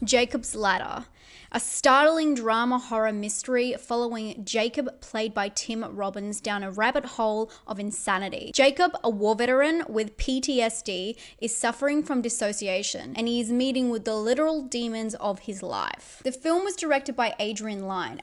Jacob's Ladder, a startling drama horror mystery following Jacob, played by Tim Robbins, down a rabbit hole of insanity. Jacob, a war veteran with PTSD, is suffering from dissociation, and he is meeting with the literal demons of his life. The film was directed by Adrian,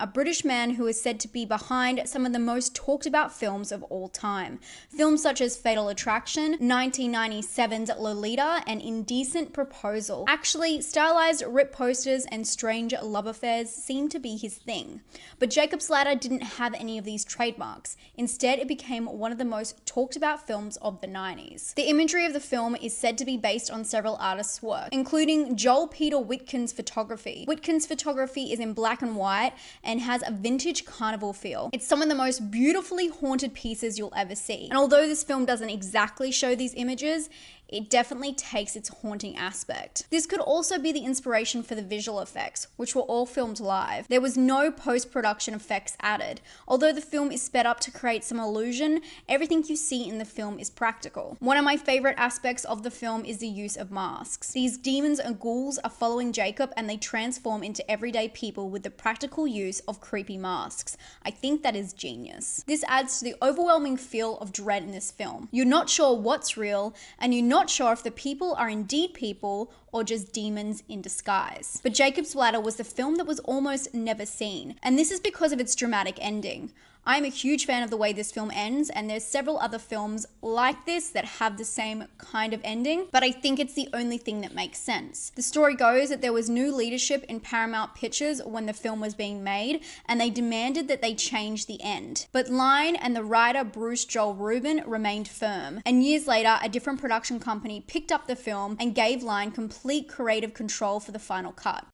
a British man who is said to be behind some of the most talked about films of all time. Films such as Fatal Attraction, 1997's Lolita, and Indecent Proposal. Actually, stylized rip posters and strange love affairs seem to be his thing. But Jacob's Ladder didn't have any of these trademarks. Instead, it became one of the most talked about films of the 90s. The imagery of the film is said to be based on several artists' work, including Joel Peter Whitkin's photography. Whitkin's photography is in black and white and has a vintage carnival feel. It's some of the most beautifully haunted pieces you'll ever see. And although this film doesn't exactly show these images, it definitely takes its haunting aspect. This could also be the inspiration for the visual effects, which were all filmed live. There was no post-production effects added. Although the film is sped up to create some illusion, everything you see in the film is practical. One of my favorite aspects of the film is the use of masks. These demons and ghouls are following Jacob, and they transform into everyday people with the practical use of creepy masks. I think that is genius. This adds to the overwhelming feel of dread in this film. You're not sure what's real, and you're not sure if the people are indeed people or just demons in disguise. But Jacob's Ladder was the film that was almost never seen, and this is because of its dramatic ending. I'm a huge fan of the way this film ends, and there's several other films like this that have the same kind of ending, but I think it's the only thing that makes sense. The story goes that there was new leadership in Paramount Pictures when the film was being made, and they demanded that they change the end. But Line and the writer Bruce Joel Rubin remained firm, and years later, a different production company picked up the film and gave Line complete creative control for the final cut.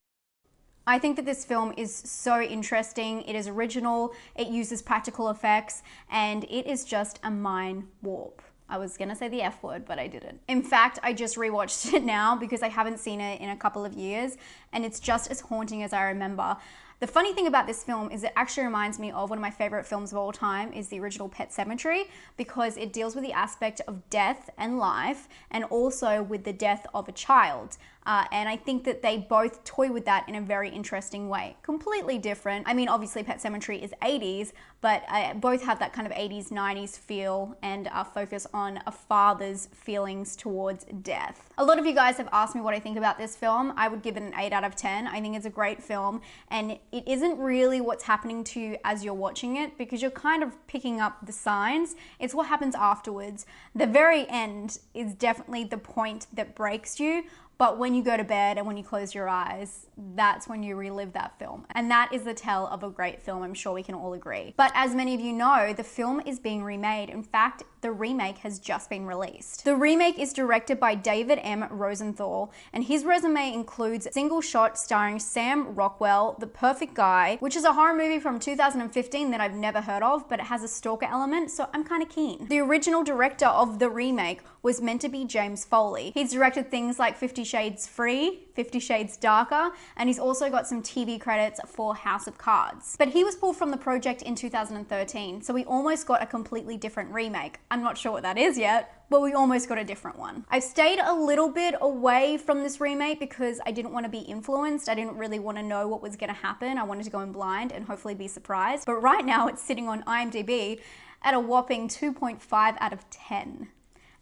I think that this film is so interesting. It is original, it uses practical effects, and it is just a mind warp. I was gonna say the F word, but I didn't. In fact, I just rewatched it now because I haven't seen it in a couple of years, and it's just as haunting as I remember. The funny thing about this film is it actually reminds me of one of my favorite films of all time, is the original Pet Sematary, because it deals with the aspect of death and life, and also with the death of a child. And I think that they both toy with that in a very interesting way. Completely different. I mean, obviously Pet Sematary is 80s, but both have that kind of 80s, 90s feel, and focus on a father's feelings towards death. A lot of you guys have asked me what I think about this film. I would give it an 8 out of 10. I think it's a great film, and it isn't really what's happening to you as you're watching it, because you're kind of picking up the signs. It's what happens afterwards. The very end is definitely the point that breaks you. But when you go to bed and when you close your eyes, that's when you relive that film. And that is the tell of a great film, I'm sure we can all agree. But as many of you know, the film is being remade. In fact, the remake has just been released. The remake is directed by David M. Rosenthal, and his resume includes Single Shot starring Sam Rockwell, The Perfect Guy, which is a horror movie from 2015 that I've never heard of, but it has a stalker element, so I'm kind of keen. The original director of the remake was meant to be James Foley. He's directed things like 50 Shades Free, 50 Shades Darker, and he's also got some TV credits for House of Cards. But he was pulled from the project in 2013, so we almost got a completely different remake. I'm not sure what that is yet, but we almost got a different one. I've stayed a little bit away from this remake because I didn't want to be influenced. I didn't really want to know what was going to happen. I wanted to go in blind and hopefully be surprised. But right now it's sitting on IMDb at a whopping 2.5 out of 10.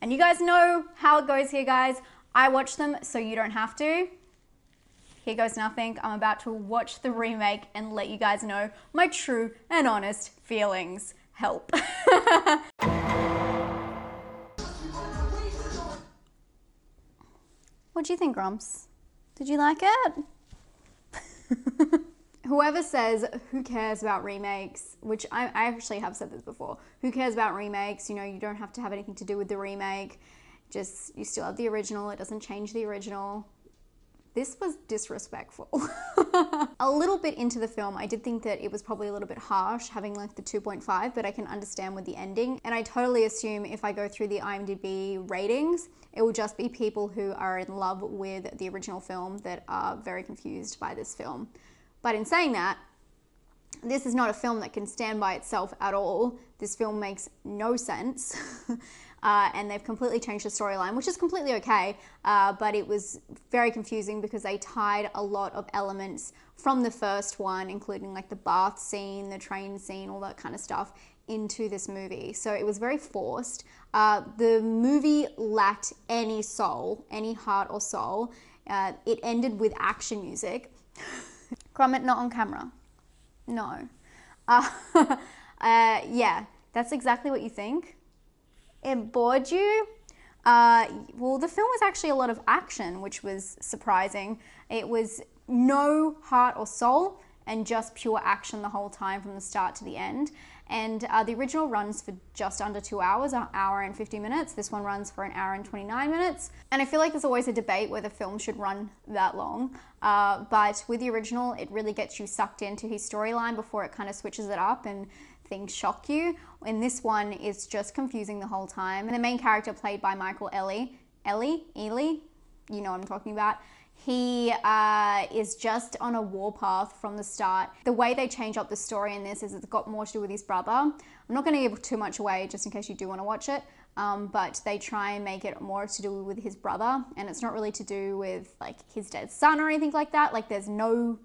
And you guys know how it goes here, guys. I watch them so you don't have to. Here goes nothing. I'm about to watch the remake and let you guys know my true and honest feelings. Help. What do you think, Grumps? Did you like it? Whoever says, who cares about remakes, which I actually have said this before, who cares about remakes? You know, you don't have to have anything to do with the remake. Just, you still have the original. It doesn't change the original. This was disrespectful. A little bit into the film, I did think that it was probably a little bit harsh having like the 2.5, but I can understand with the ending. And I totally assume if I go through the IMDb ratings, it will just be people who are in love with the original film that are very confused by this film. But in saying that, this is not a film that can stand by itself at all. This film makes no sense. and they've completely changed the storyline, which is completely okay, but it was very confusing because they tied a lot of elements from the first one, including like the bath scene, the train scene, all that kind of stuff, into this movie. So it was very forced. The movie lacked any soul, any heart or soul. It ended with action music. Comment not on camera. No. Yeah, that's exactly what you think. It bored you? Well, the film was actually a lot of action, which was surprising. It was no heart or soul and just pure action the whole time from the start to the end. And the original runs for just under 2 hours, an hour and 50 minutes. This one runs for an hour and 29 minutes. And I feel like there's always a debate whether film should run that long. But with the original, it really gets you sucked into his storyline before it kind of switches it up and things shock you. And this one is just confusing the whole time. And the main character, played by Michael Ealy, you know what I'm talking about. He is just on a warpath from the start. The way they change up the story in this is it's got more to do with his brother. I'm not going to give too much away just in case you do want to watch it, but they try and make it more to do with his brother, and it's not really to do with like his dead son or anything like that. Like there's no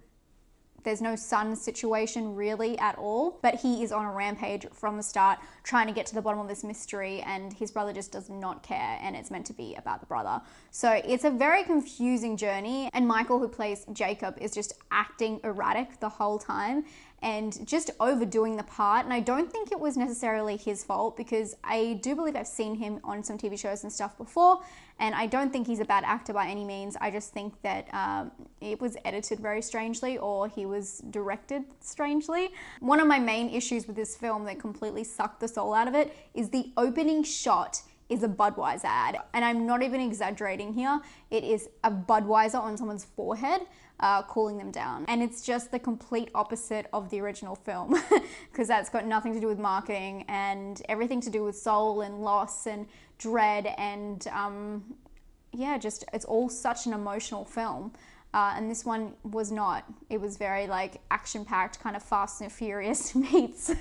son situation really at all, but he is on a rampage from the start trying to get to the bottom of this mystery, and his brother just does not care, and it's meant to be about the brother. So it's a very confusing journey, and Michael, who plays Jacob, is just acting erratic the whole time and just overdoing the part. And I don't think it was necessarily his fault, because I do believe I've seen him on some TV shows and stuff before, and I don't think he's a bad actor by any means. I just think that it was edited very strangely, or he was directed strangely. One of my main issues with this film that completely sucked the soul out of it is the opening shot is a Budweiser ad. And I'm not even exaggerating here. It is a Budweiser on someone's forehead, cooling them down. And it's just the complete opposite of the original film, because that's got nothing to do with marketing and everything to do with soul and loss and dread and yeah, just it's all such an emotional film. And this one was not. It was very like action-packed, kind of Fast and Furious meets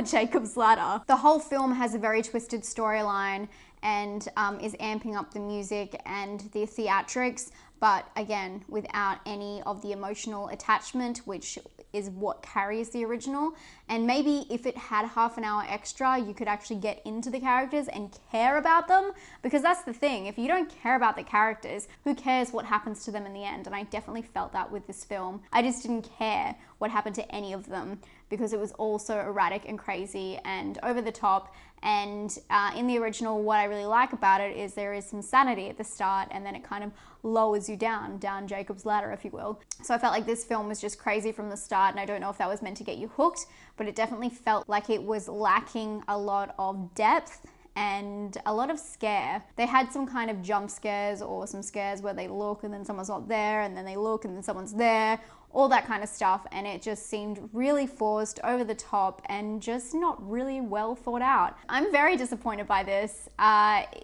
Jacob's Ladder. The whole film has a very twisted storyline and is amping up the music and the theatrics, but again, without any of the emotional attachment, which is what carries the original. And maybe if it had half an hour extra, you could actually get into the characters and care about them, because that's the thing. If you don't care about the characters, who cares what happens to them in the end? And I definitely felt that with this film. I just didn't care what happened to any of them, because it was all so erratic and crazy and over the top. And in the original, what I really like about it is there is some sanity at the start, and then it kind of lowers you down Jacob's ladder, if you will. So I felt like this film was just crazy from the start, and I don't know if that was meant to get you hooked, but it definitely felt like it was lacking a lot of depth and a lot of scare. They had some kind of jump scares, or some scares where they look and then someone's not there, and then they look and then someone's there, all that kind of stuff, and it just seemed really forced, over the top, and just not really well thought out. I'm very disappointed by this.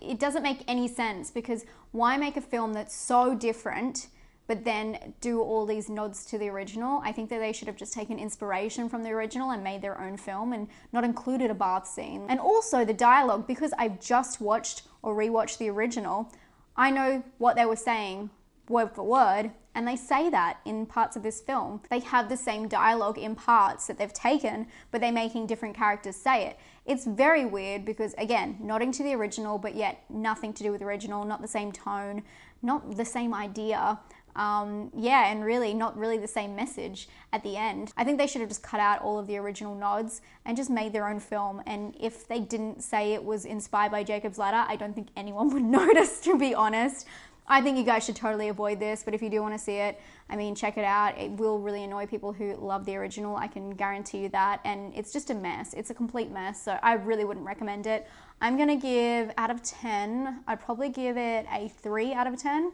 It doesn't make any sense, because why make a film that's so different but then do all these nods to the original? I think that they should have just taken inspiration from the original and made their own film and not included a bath scene. And also the dialogue, because I've just watched or rewatched the original, I know what they were saying word for word, and they say that in parts of this film. They have the same dialogue in parts that they've taken, but they're making different characters say it. It's very weird, because again, nodding to the original, but yet nothing to do with the original, not the same tone, not the same idea. Yeah, and really not really the same message at the end. I think they should have just cut out all of the original nods and just made their own film. And if they didn't say it was inspired by Jacob's Ladder, I don't think anyone would notice, to be honest. I think you guys should totally avoid this, but if you do want to see it, I mean, check it out. It will really annoy people who love the original, I can guarantee you that, and it's just a mess. It's a complete mess, so I really wouldn't recommend it. I'm gonna give, out of 10, I'd probably give it a 3 out of 10.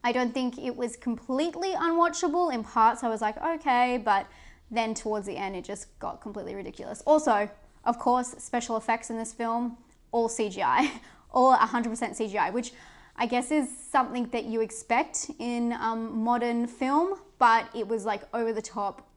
I don't think it was completely unwatchable. In parts I was like, okay, but then towards the end it just got completely ridiculous. Also, of course, special effects in this film, all CGI, all 100% CGI, which I guess is something that you expect in modern film, but it was like over the top,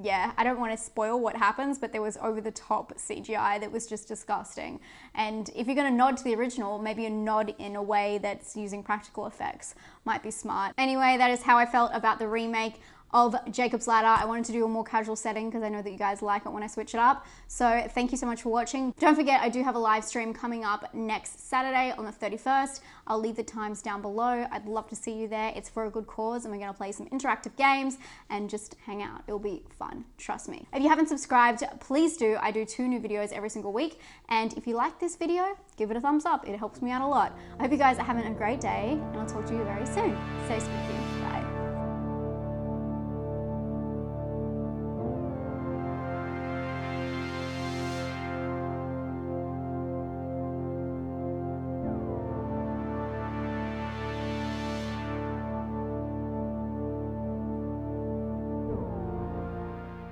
yeah, I don't want to spoil what happens, but there was over the top CGI that was just disgusting. And if you're going to nod to the original, maybe a nod in a way that's using practical effects might be smart. Anyway, that is how I felt about the remake of Jacob's Ladder. I wanted to do a more casual setting because I know that you guys like it when I switch it up. So thank you so much for watching. Don't forget, I do have a live stream coming up next Saturday on the 31st. I'll leave the times down below. I'd love to see you there. It's for a good cause and we're gonna play some interactive games and just hang out. It'll be fun, trust me. If you haven't subscribed, please do. I do 2 new videos every single week. And if you like this video, give it a thumbs up. It helps me out a lot. I hope you guys are having a great day and I'll talk to you very soon. Stay spooky.